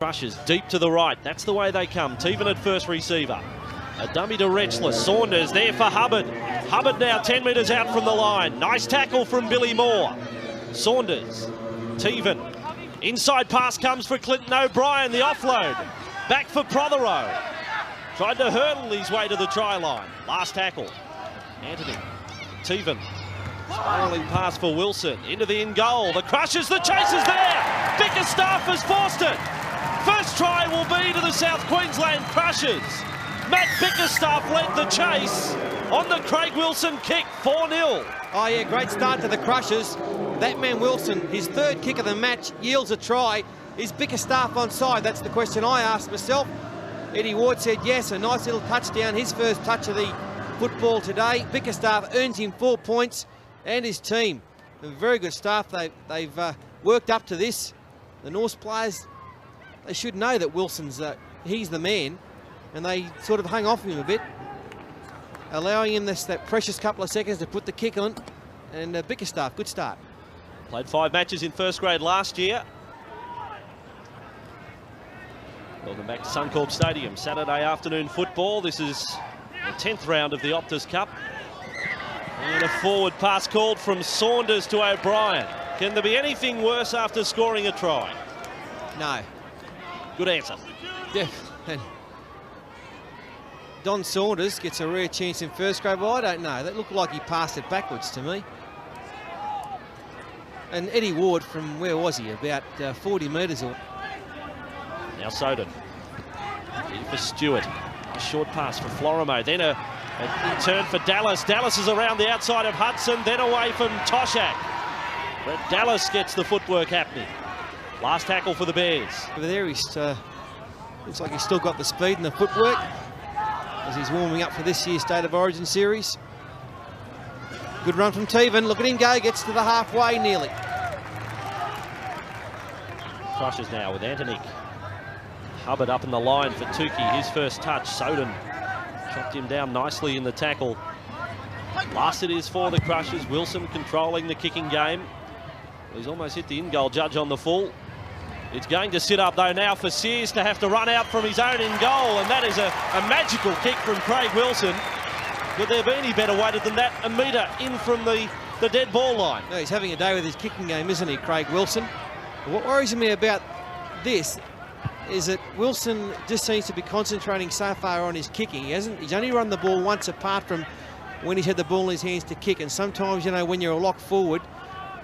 Crushes deep to the right. That's the way they come. Teven at first receiver. A dummy to Rechler. Saunders there for Hubbard. Hubbard now 10 metres out from the line. Nice tackle from Billy Moore. Saunders. Teven. Inside pass comes for Clinton O'Brien. The offload. Back for Prothero. Tried to hurdle his way to the try line. Last tackle. Anthony. Teven. Spiralling pass for Wilson. Into the in goal. The Crushers. The chase is there. Bickerstaff has forced it. First try will be to the South Queensland Crushers. Matt Bickerstaff led the chase on the Craig Wilson kick, 4-0. Oh yeah, great start to the Crushers. That man Wilson, his third kick of the match, yields a try. Is Bickerstaff onside? That's the question I asked myself. Eddie Ward said yes, a nice little touchdown, his first touch of the football today. Bickerstaff earns him 4 points, and his team. A very good staff. They've worked up to this. The Norse players, they should know that Wilson's, he's the man, and they sort of hung off him a bit, allowing him that precious couple of seconds to put the kick on. And Bickerstaff, good start. Played 5 matches in first grade last year. Welcome back to Suncorp Stadium. Saturday afternoon football. This is the 10th round of the Optus Cup. And a forward pass called from Saunders to O'Brien. Can there be anything worse after scoring a try? No. Good answer. Yeah. And Don Saunders gets a rare chance in first grade. Well, I don't know. That looked like he passed it backwards to me. And Eddie Ward from, where was he? About 40 metres or... Now Soden. In for Stewart. A short pass for Florimo. Then a turn for Dallas. Dallas is around the outside of Hudson. Then away from Toshak. But Dallas gets the footwork happening. Last tackle for the Bears. Over there, he's looks like he's still got the speed and the footwork as he's warming up for this year's State of Origin series. Good run from Teven. Look at him go. Gets to the halfway nearly. Crushers now with Anthony. Hubbard up in the line for Tukey. His first touch. Soden chopped him down nicely in the tackle. Last it is for the Crushers. Wilson controlling the kicking game. He's almost hit the in-goal judge on the full. It's going to sit up though now for Sears to have to run out from his own in-goal, and that is a magical kick from Craig Wilson. Could there be any better weighted than that? A metre in from the dead ball line. No, he's having a day with his kicking game, isn't he, Craig Wilson? But what worries me about this is that Wilson just seems to be concentrating so far on his kicking. He's only run the ball once apart from when he's had the ball in his hands to kick, and sometimes, you know, when you're a lock forward,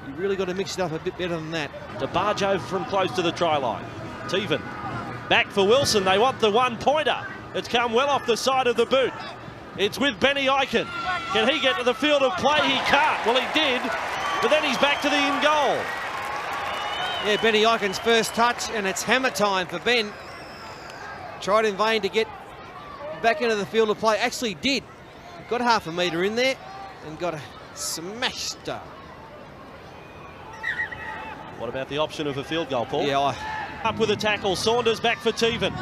you've really got to mix it up a bit better than that. DeBarjo from close to the try line. Teven back for Wilson. They want the one-pointer. It's come well off the side of the boot. It's with Benny Eichen. Can he get to the field of play? He can't. Well, he did, but then he's back to the in-goal. Yeah, Benny Eichen's first touch, and it's hammer time for Ben. Tried in vain to get back into the field of play. Actually did. Got half a metre in there and got a smash start. What about the option of a field goal, Paul? Yeah, Up with a tackle. Saunders back for Teven.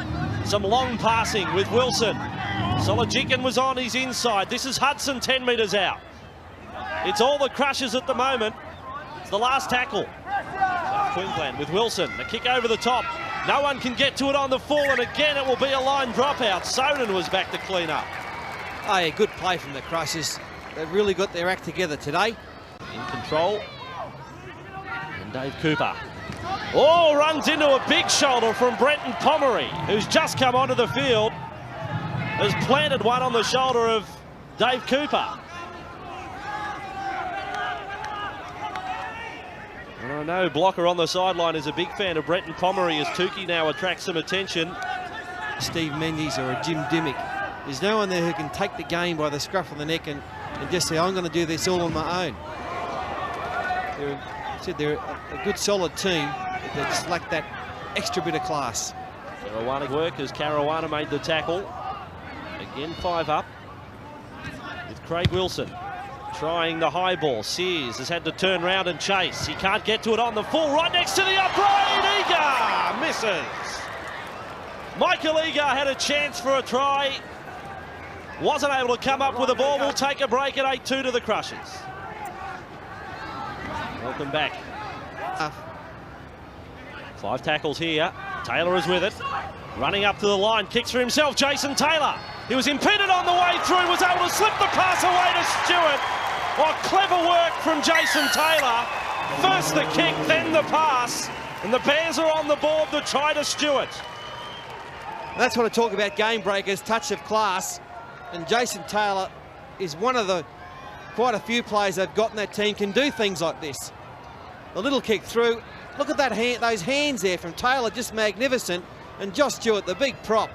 Some long passing with Wilson. Solojikin was on his inside. This is Hudson 10 metres out. It's all the Crushers at the moment. It's the last tackle. South Queensland with Wilson. The kick over the top. No one can get to it on the full, and again it will be a line dropout. Soden was back to clean up. Oh yeah, good play from the Crushers. They've really got their act together today. In control. And Dave Cooper. Oh, runs into a big shoulder from Brenton Pomeroy, who's just come onto the field. Has planted one on the shoulder of Dave Cooper. And I know Blocker on the sideline is a big fan of Brenton Pomeroy as Tukey now attracts some attention. Steve Menzies or a Jim Dimmick. There's no one there who can take the game by the scruff of the neck and just say, I'm going to do this all on my own. They're a good, solid team, but they just lack that extra bit of class. Caruana work as Caruana made the tackle. Again, 5 up with Craig Wilson trying the high ball. Sears has had to turn round and chase. He can't get to it on the full, right next to the upright. Eagar misses. Michael Eagar had a chance for a try. Wasn't able to come up with the ball. We'll take a break at 8-2 to the Crushers. Welcome back. 5 tackles here. Taylor is with it. Running up to the line, kicks for himself, Jason Taylor. He was impeded on the way through, was able to slip the pass away to Stewart. Oh, clever work from Jason Taylor. First the kick, then the pass. And the Bears are on the board to try to Stewart. That's what I talk about, game breakers, touch of class. And Jason Taylor is one of the quite a few players they've got in that team can do things like this. A little kick through. Look at that those hands there from Taylor, just magnificent. And Josh Stewart, the big prop,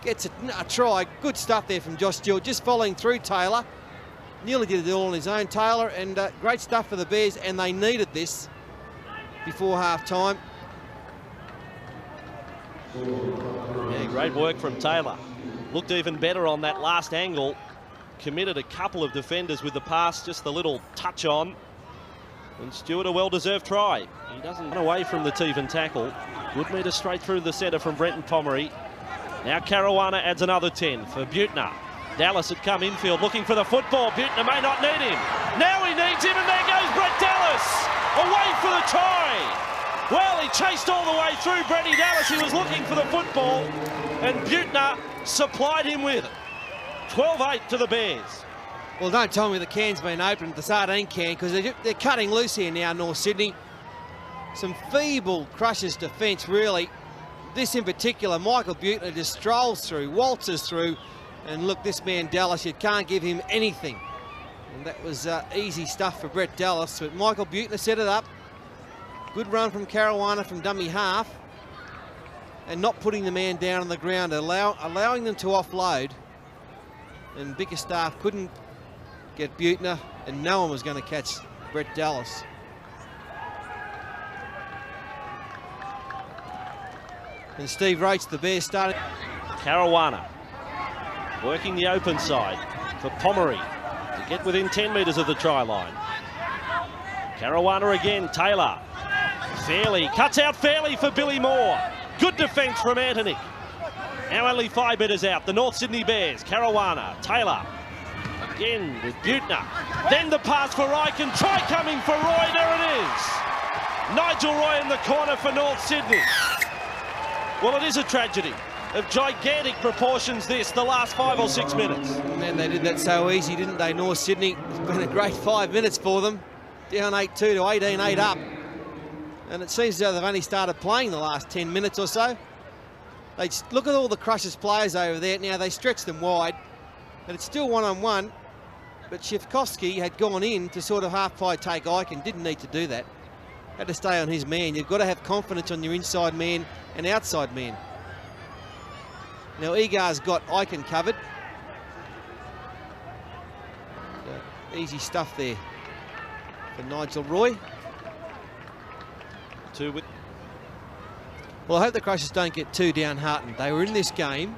gets a try. Good stuff there from Josh Stewart, just following through Taylor. Nearly did it all on his own, Taylor, and great stuff for the Bears, and they needed this before half-time. Yeah, great work from Taylor. Looked even better on that last angle. Committed a couple of defenders with the pass, just a little touch on. And Stewart, a well-deserved try. He doesn't run away from the Teven tackle. Good metre straight through the centre from Brenton Pomeroy. Now Caruana adds another 10 for Butner. Dallas had come infield looking for the football. Butner may not need him. Now he needs him, and there goes Brett Dallas. Away for the try. Well, he chased all the way through Bretty Dallas. He was looking for the football, and Butner supplied him with it. 12-8 to the Bears. Well, don't tell me the can's been opened, the sardine can, because they're cutting loose here now, North Sydney. Some feeble Crushers defence, really. This in particular, Michael Butner just strolls through, waltzes through, and look, this man Dallas, you can't give him anything. And that was easy stuff for Brett Dallas, but Michael Butner set it up. Good run from Caruana from dummy half, and not putting the man down on the ground, allowing them to offload. And Bickerstaff couldn't get Butner, and no one was going to catch Brett Dallas. And Steve Roach, the Bears, starting. Caruana working the open side for Pomeroy to get within 10 metres of the try line. Caruana again, Taylor. Fairley, cuts out Fairley for Billy Moore. Good defence from Anthony. Now only 5 metres out, the North Sydney Bears. Caruana, Taylor, again with Butner. Then the pass for Eichen, try coming for Roy, there it is. Nigel Roy in the corner for North Sydney. Well, it is a tragedy of gigantic proportions this, the last 5 or 6 minutes. And they did that so easy, didn't they, North Sydney? It's been a great 5 minutes for them. Down 8-2 to 18-8 up. And it seems as though they've only started playing the last 10 minutes or so. They look at all the Crushers players over there. Now they stretch them wide, and it's still one-on-one. But Shifkovsky had gone in to sort of half-pie take Eichen. Didn't need to do that. Had to stay on his man. You've got to have confidence on your inside man and outside man. Now Egar's got Eichen covered. So, easy stuff there for Nigel Roy. Well, I hope the Crushers don't get too downhearted. They were in this game,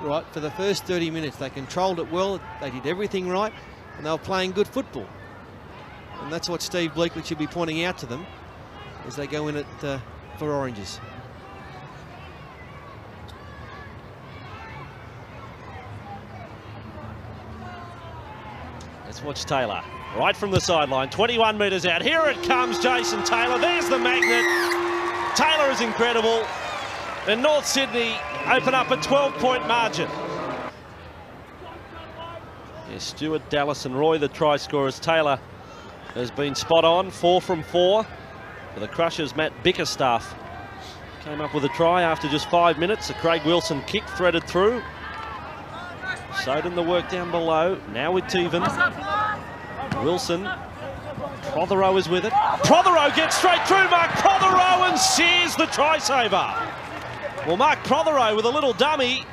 right, for the first 30 minutes. They controlled it well. They did everything right, and they were playing good football. And that's what Steve Bleakley should be pointing out to them as they go in it for Oranges. Let's watch Taylor. Right from the sideline, 21 metres out. Here it comes, Jason Taylor. There's the magnet. Taylor is incredible. And North Sydney open up a 12-point margin. Yes, Stewart, Dallas and Roy, the try scorers. Taylor has been spot on, 4 from 4. For the Crushers, Matt Bickerstaff came up with a try after just 5 minutes. A Craig Wilson kick threaded through. Soden the work down below. Now with Teven. Wilson. Prothero is with it. Prothero gets straight through Mark Prothero and sears the try saver. Well, Mark Prothero with a little dummy.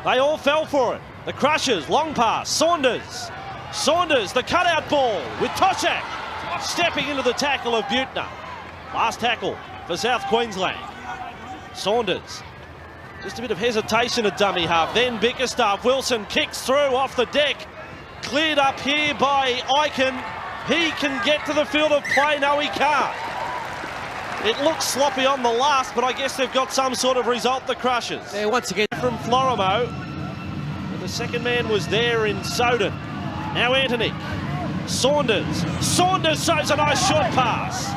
They all fell for it. The Crushers, long pass. Saunders. Saunders, the cutout ball with Toshak stepping into the tackle of Butner. Last tackle for South Queensland. Saunders. Just a bit of hesitation at dummy half. Then Bickerstaff. Wilson kicks through off the deck. Cleared up here by Eichen. He can get to the field of play. No, he can't. It looks sloppy on the last, but I guess they've got some sort of result, the Crushers. Yeah, once again from Florimo. And the second man was there in Soden. Now Anthony. Saunders. Saunders throws a nice short pass.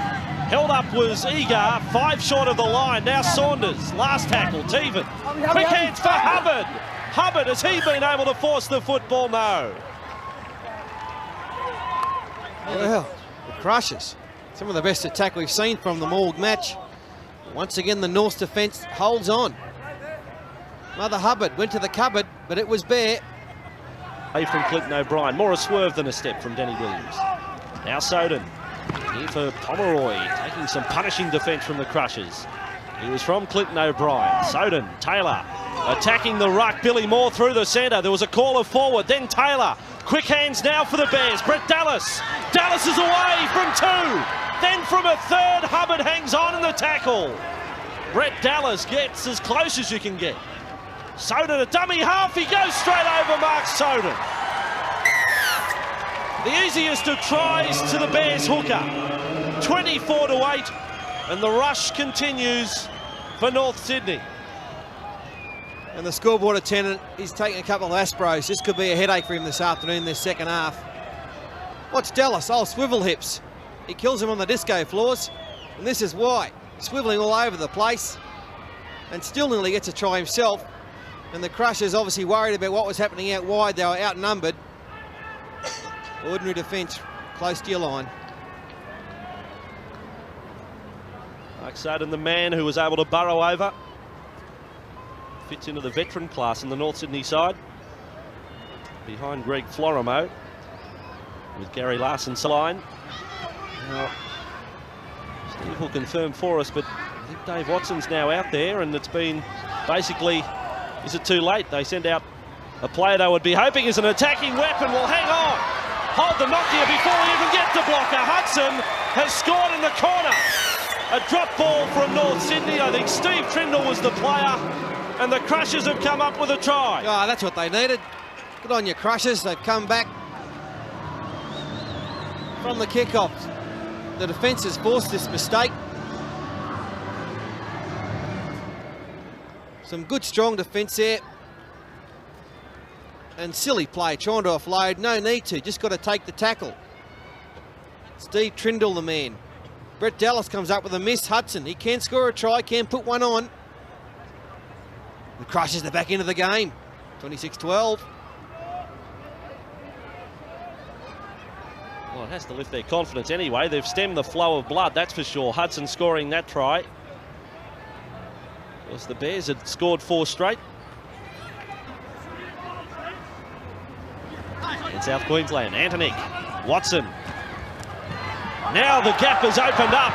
Held up was Eager, 5 short of the line. Now Saunders, last tackle, Teven. Quick hands for Hubbard. Hubbard, has he been able to force the football? No. Well, the Crushers, some of the best attack we've seen from them all match. Once again, the North's defence holds on. Mother Hubbard went to the cupboard, but it was bare. From Clinton O'Brien, more a swerve than a step from Danny Williams. Now Soden, here for Pomeroy, taking some punishing defence from the Crushers. He was from Clinton O'Brien. Soden, Taylor, attacking the ruck. Billy Moore through the centre. There was a caller forward, then Taylor. Quick hands now for the Bears. Brett Dallas. Dallas is away from 2. Then from a third, Hubbard hangs on in the tackle. Brett Dallas gets as close as you can get. Soden, a dummy half. He goes straight over Mark Soden. The easiest of tries to the Bears hooker. 24-8, and the rush continues for North Sydney. And the scoreboard attendant is taking a couple of aspiros. This could be a headache for him this afternoon, this second half. Watch Dallas, swivel hips. He kills him on the disco floors, and this is why. Swiveling all over the place, and still nearly gets a try himself. And the Crushers obviously worried about what was happening out wide. They were outnumbered. Ordinary defence, close to your line. Mark Soden, the man who was able to burrow over. Fits into the veteran class in the North Sydney side. Behind Greg Florimo, with Gary Larson's line. Now, Steve will confirm for us, but I think Dave Watson's now out there, and it's been basically, is it too late? They send out a player they would be hoping is an attacking weapon. Well, hang on. Hold the knock here before we even get to blocker. Hudson has scored in the corner. A drop ball from North Sydney. I think Steve Trindle was the player, and the Crushers have come up with a try. Oh, that's what they needed. Good on your Crushers. They've come back from the kickoff. The defence has forced this mistake. Some good, strong defence there. And silly play, trying to offload. No need to, just got to take the tackle. Steve Trindle, the man. Brett Dallas comes up with a miss. Hudson, he can score a try, can put one on. The Crushers are back into the game. 26-12. Well, it has to lift their confidence anyway. They've stemmed the flow of blood, that's for sure. Hudson scoring that try. Of course, the Bears had scored 4 straight. In South Queensland, Antonick, Watson. Now the gap has opened up.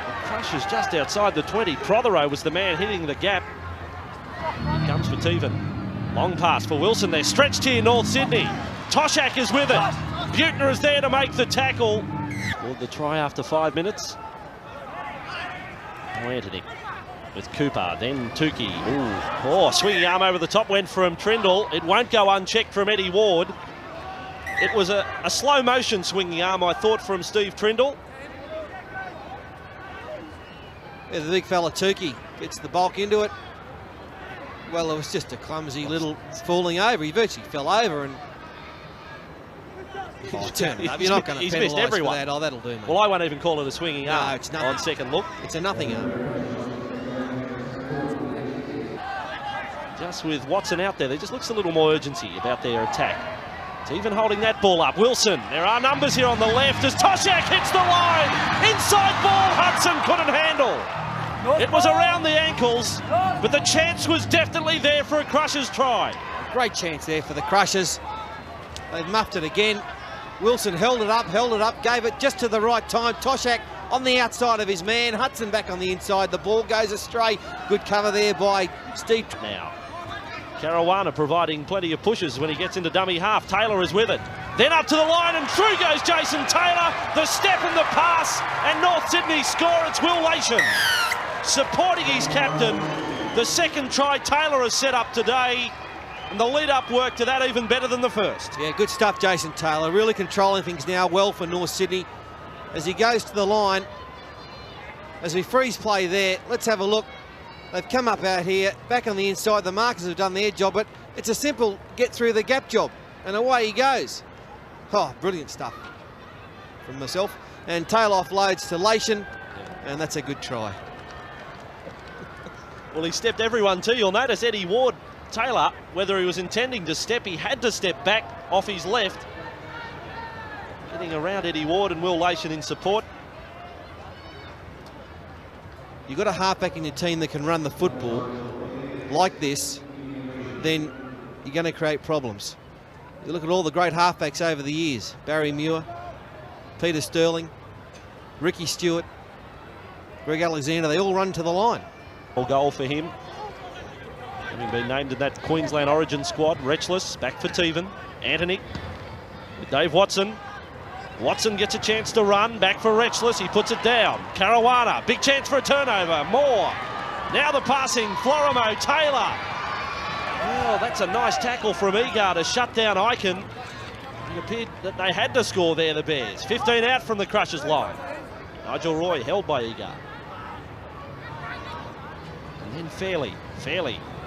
The Crushers just outside the 20. Prothero was the man hitting the gap. Here comes for Teven. Long pass for Wilson. They're stretched here, North Sydney. Toshak is with it. Butner is there to make the tackle. Scored the try after 5 minutes. Now Antonick with Cooper, then Tukey. Ooh. Oh, swinging arm over the top went from Trindle. It won't go unchecked from Eddie Ward. It was a slow motion swinging arm, I thought, from Steve Trindle. Yeah, the big fella Tukey gets the bulk into it. Well, it was just a clumsy little falling over. He virtually fell over and... Oh, turn it up. You're not going to penalise for that. Oh, that'll do, mate. Well, I won't even call it a swinging arm. No, it's nothing. On second look. It's a nothing arm. Just with Watson out there just looks a little more urgency about their attack. It's even holding that ball up. Wilson, there are numbers here on the left as Toshak hits the line. Inside ball, Hudson couldn't handle. It was around the ankles, but the chance was definitely there for a Crushers try. Great chance there for the Crushers. They've muffed it again. Wilson held it up, gave it just to the right time. Toshak on the outside of his man. Hudson back on the inside. The ball goes astray. Good cover there by Steve. Now, Caruana providing plenty of pushes when he gets into dummy half. Taylor is with it. Then up to the line, and through goes Jason Taylor. The step and the pass, and North Sydney score. It's Will Lation supporting his captain. The second try Taylor has set up today, and the lead-up work to that even better than the first. Yeah, good stuff, Jason Taylor. Really controlling things now well for North Sydney as he goes to the line. As we freeze play there, let's have a look. They've come up out here, back on the inside. The markers have done their job, but it's a simple get through the gap job, and away he goes. Oh, brilliant stuff from myself. And tail offloads to Lation, and that's a good try. Well, he stepped everyone too. You'll notice Eddie Ward, Taylor, whether he was intending to step, he had to step back off his left. Getting around Eddie Ward and Will Lation in support. You've got a halfback in your team that can run the football like this, then you're going to create problems. You look at all the great halfbacks over the years. Barry Muir, Peter Sterling, Ricky Stewart, Greg Alexander, they all run to the line. Goal for him. Having been named in that Queensland Origin squad. Retchless, back for Teven. Anthony with Dave Watson. Watson gets a chance to run, back for Retchless, he puts it down. Caruana, big chance for a turnover, Moore. Now the passing, Florimo, Taylor. Oh, that's a nice tackle from Egar to shut down Icon. It appeared that they had to score there, the Bears. 15 out from the Crushers line. Nigel Roy held by Egar. And then Fairley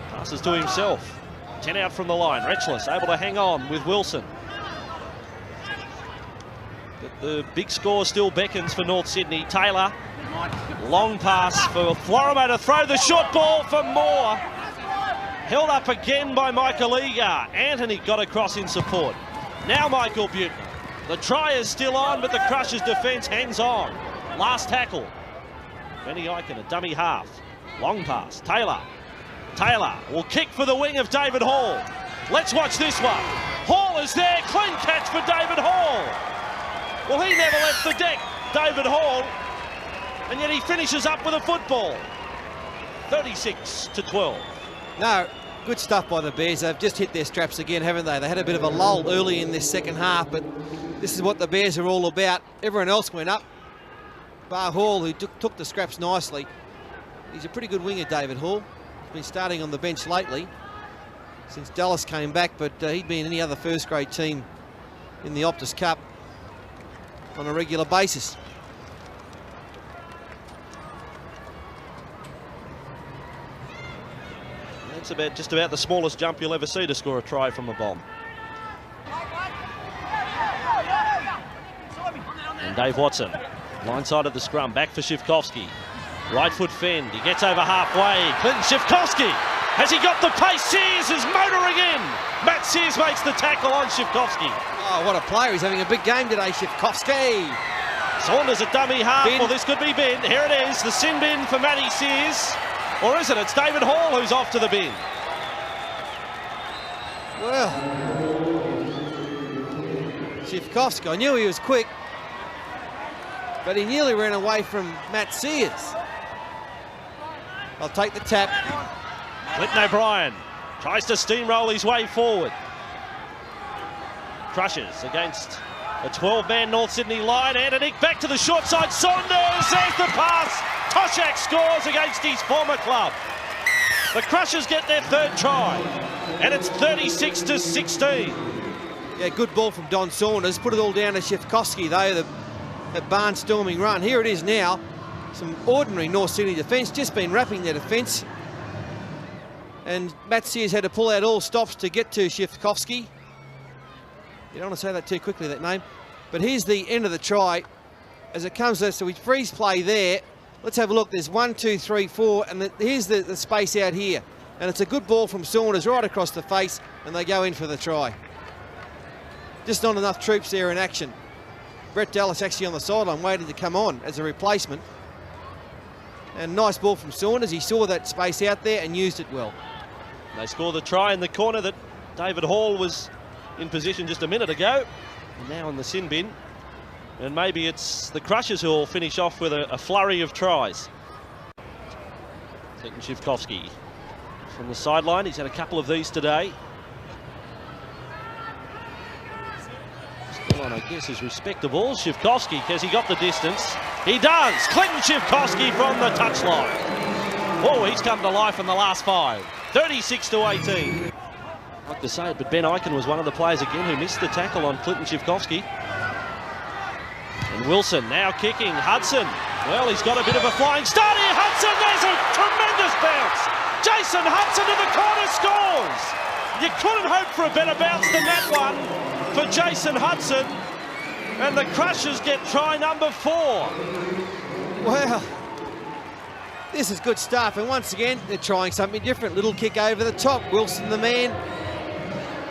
passes to himself. 10 out from the line, Retchless able to hang on with Wilson. But the big score still beckons for North Sydney. Taylor, long pass for Florimo to throw the short ball for Moore. Held up again by Michael Egar. Anthony got across in support. Now Michael Butner. The try is still on, but the Crushers' defence hangs on. Last tackle. Benny Icon, a dummy half. Long pass, Taylor. Taylor will kick for the wing of David Hall. Let's watch this one. Hall is there, clean catch for David Hall. Well, he never left the deck, David Hall, and yet he finishes up with a football. 36-12. No, good stuff by the Bears. They've just hit their straps again, haven't they? They had a bit of a lull early in this second half, but this is what the Bears are all about. Everyone else went up. Bar Hall, who took the scraps nicely. He's a pretty good winger, David Hall. He's been starting on the bench lately since Dallas came back, but he'd be in any other first-grade team in the Optus Cup on a regular basis. That's just about the smallest jump you'll ever see to score a try from a bomb. And Dave Watson, line side of the scrum, back for Shivkovsky. Right foot fend, he gets over halfway. Clinton Shivkovsky, has he got the pace? Sears is motoring in. Matt Sears makes the tackle on Shivkovsky. Oh, what a player. He's having a big game today, Shivkovsky. Saunders a dummy half. Bin. Well, this could be bin. Here it is, the sin bin for Matty Sears. Or is it? It's David Hall who's off to the bin. Well, Shivkovsky, I knew he was quick, but he nearly ran away from Matt Sears. I'll take the tap. Clinton O'Brien tries to steamroll his way forward. Crushers against a 12-man North Sydney line. Anthony back to the short side. Saunders, there's the pass. Toshak scores against his former club. The Crushers get their third try, and it's 36-16. Yeah, good ball from Don Saunders. Put it all down to Shivkovsky, though, the barnstorming run. Here it is now. Some ordinary North Sydney defence, just been wrapping their defence. And Matt Sears had to pull out all stops to get to Shivkovsky. You don't want to say that too quickly, that name. But here's the end of the try as it comes there. So we freeze play there. Let's have a look. There's 1, 2, 3, 4, and here's the space out here. And it's a good ball from Saunders right across the face, and they go in for the try. Just not enough troops there in action. Brett Dallas actually on the sideline waiting to come on as a replacement. And nice ball from Saunders. He saw that space out there and used it well. They score the try in the corner that David Hall was in position just a minute ago. And now in the sin bin. And maybe it's the Crushers who will finish off with a flurry of tries. Clinton Shivkovsky from the sideline. He's had a couple of these today. Still on, I guess, is respectable. Shivkovsky, has he got the distance? He does. Clinton Shivkovsky from the touchline. Oh, he's come to life in the last 5. 36-18. I'd like to say it, but Ben Icon was one of the players again who missed the tackle on Clinton Shivkovsky. And Wilson now kicking. Hudson. Well, he's got a bit of a flying start here. Hudson, there's a tremendous bounce. Jason Hudson to the corner scores. You couldn't hope for a better bounce than that one for Jason Hudson. And the Crushers get try number 4. Well, this is good stuff. And once again, they're trying something different. Little kick over the top. Wilson the man.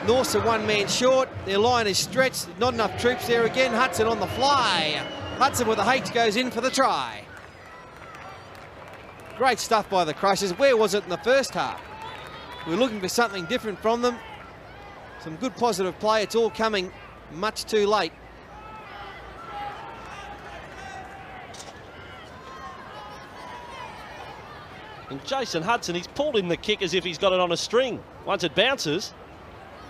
North's a one man short. Their line is stretched. Not enough troops there again. Hudson on the fly. Hudson with a H goes in for the try. Great stuff by the Crushers. Where was it in the first half? We're looking for something different from them. Some good positive play. It's all coming much too late. And Jason Hudson, he's pulled in the kick as if he's got it on a string. Once it bounces,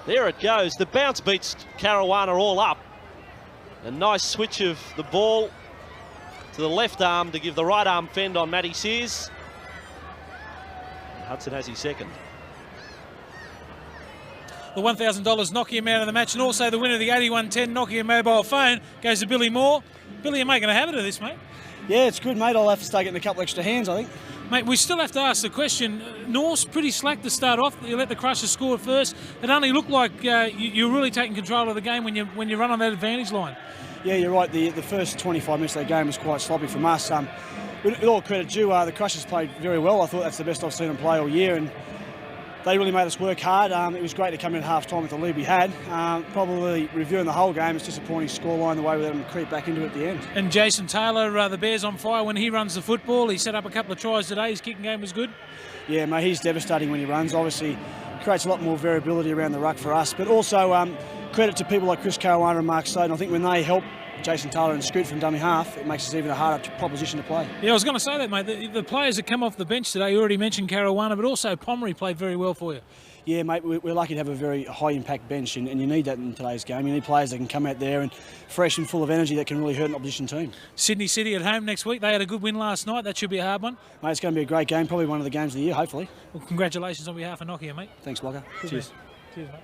there it goes. The bounce beats Caruana all up. A nice switch of the ball to the left arm to give the right arm fend on Matty Sears. Hudson has his second. The $1,000 Nokia Man of the match, and also the winner of the 8110 Nokia mobile phone goes to Billy Moore. Billy, you're making a habit of this, mate. Yeah, it's good, mate. I'll have to start getting a couple extra hands, I think. Mate, we still have to ask the question. North's pretty slack to start off. You let the Crushers score first. It only looked like you're really taking control of the game when you run on that advantage line. Yeah, you're right. The first 25 minutes of the game was quite sloppy from us. With all credit due, the Crushers played very well. I thought that's the best I've seen them play all year, and they really made us work hard. It was great to come in at half-time with the lead we had. Probably reviewing the whole game, it's disappointing scoreline the way we let them creep back into it at the end. And Jason Taylor, the Bears on fire when he runs the football. He set up a couple of tries today. His kicking game was good. Yeah, mate, he's devastating when he runs. Obviously, creates a lot more variability around the ruck for us. But also credit to people like Chris Caruana and Mark Soden. I think when they help Jason Taylor and Scoot from dummy half, it makes us even a harder proposition to play. Yeah, I was going to say that, mate. The players that come off the bench today, you already mentioned Caruana, but also Pomeroy played very well for you. Yeah, mate, we're lucky to have a very high-impact bench, and you need that in today's game. You need players that can come out there and fresh and full of energy that can really hurt an opposition team. Sydney City at home next week. They had a good win last night. That should be a hard one. Mate, it's going to be a great game, probably one of the games of the year, hopefully. Well, congratulations on behalf of Nokia, mate. Thanks, Blocker. Cheers. Cheers, mate.